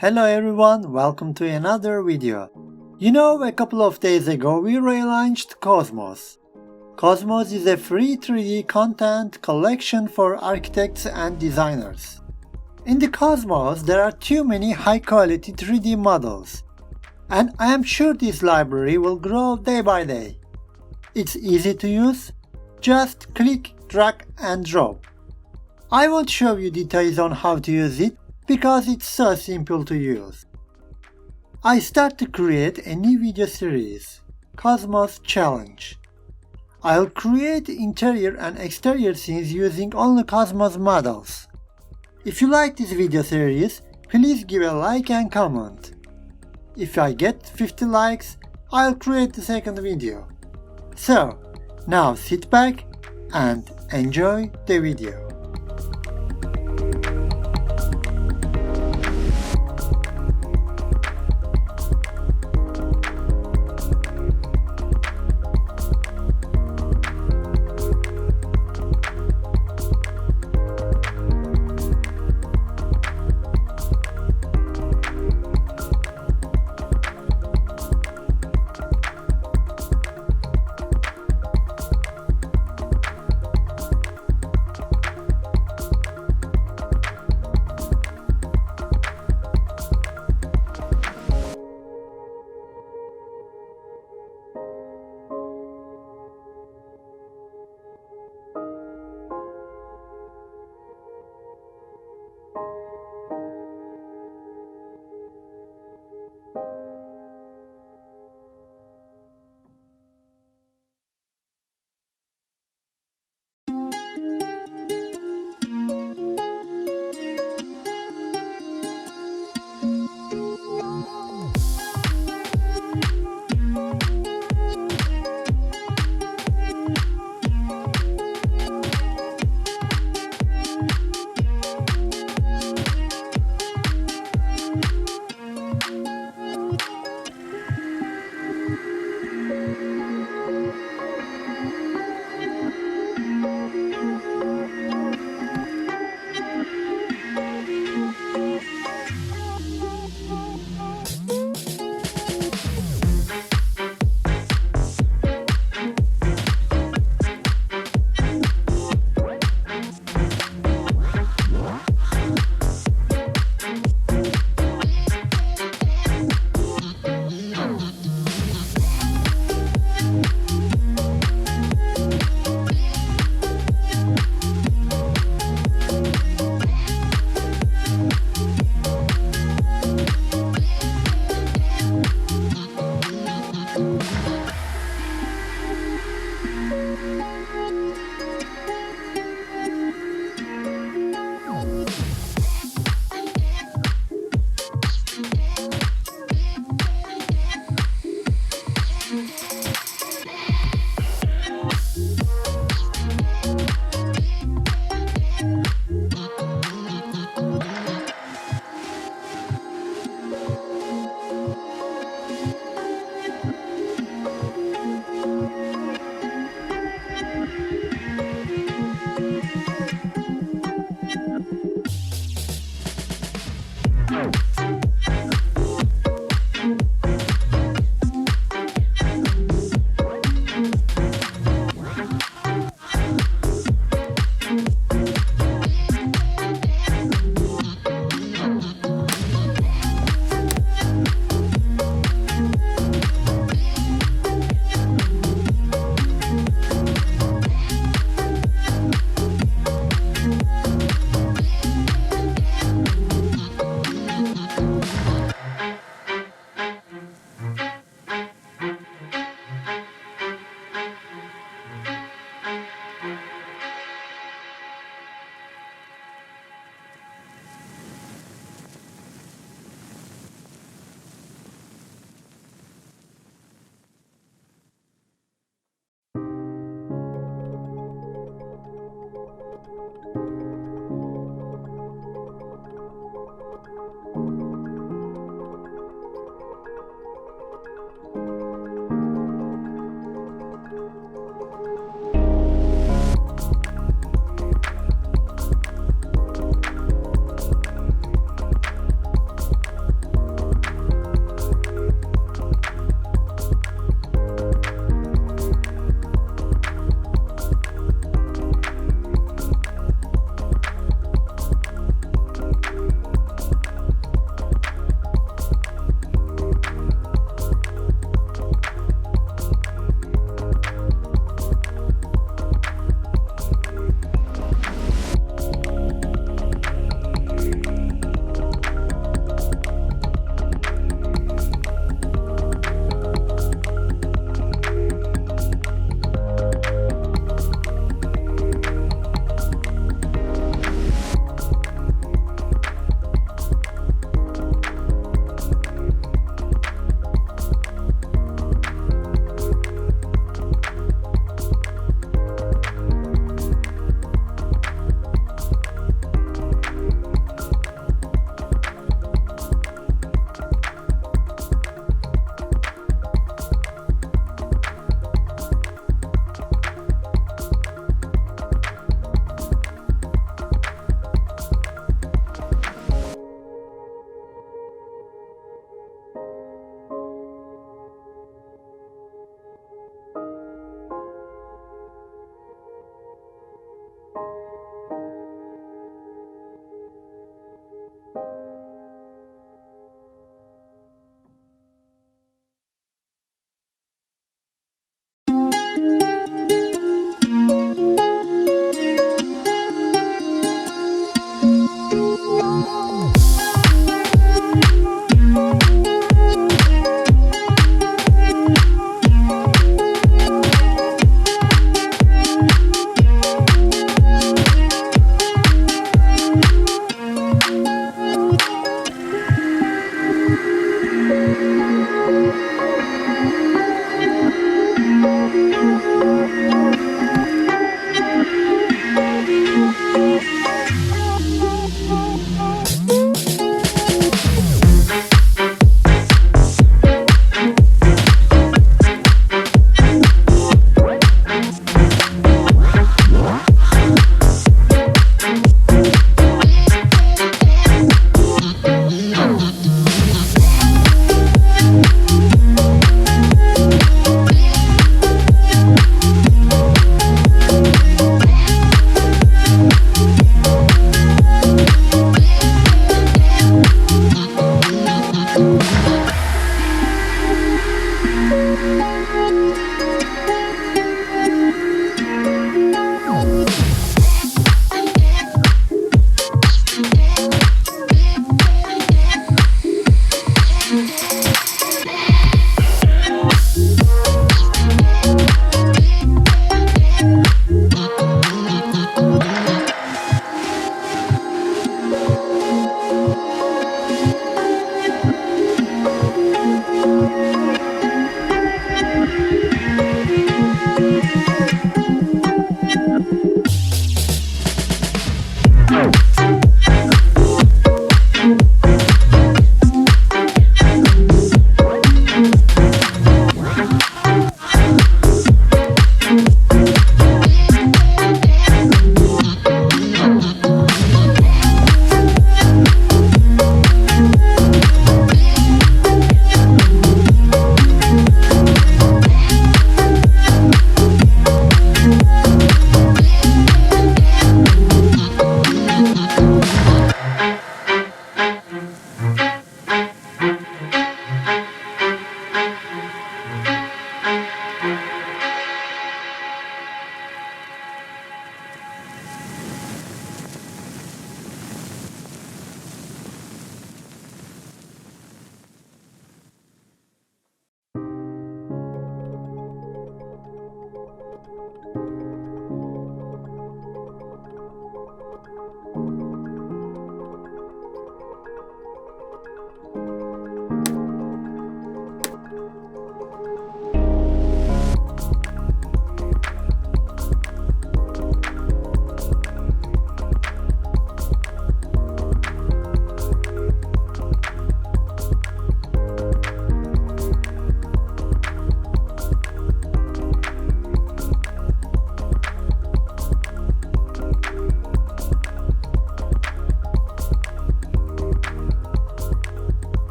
Hello everyone, welcome to another video. You know, a couple of days ago we relaunched Cosmos. Cosmos is a free 3D content collection for architects and designers. In the Cosmos, there are too many high-quality 3D models, and I am sure this library will grow day by day. It's easy to use, just click, drag and drop. I won't show you details on how to use it because it's so simple to use. I start to create a new video series, Cosmos Challenge. I'll create interior and exterior scenes using only Cosmos models. If you like this video series, please give a like and comment. If I get 50 likes, I'll create the second video. So, now sit back and enjoy the video.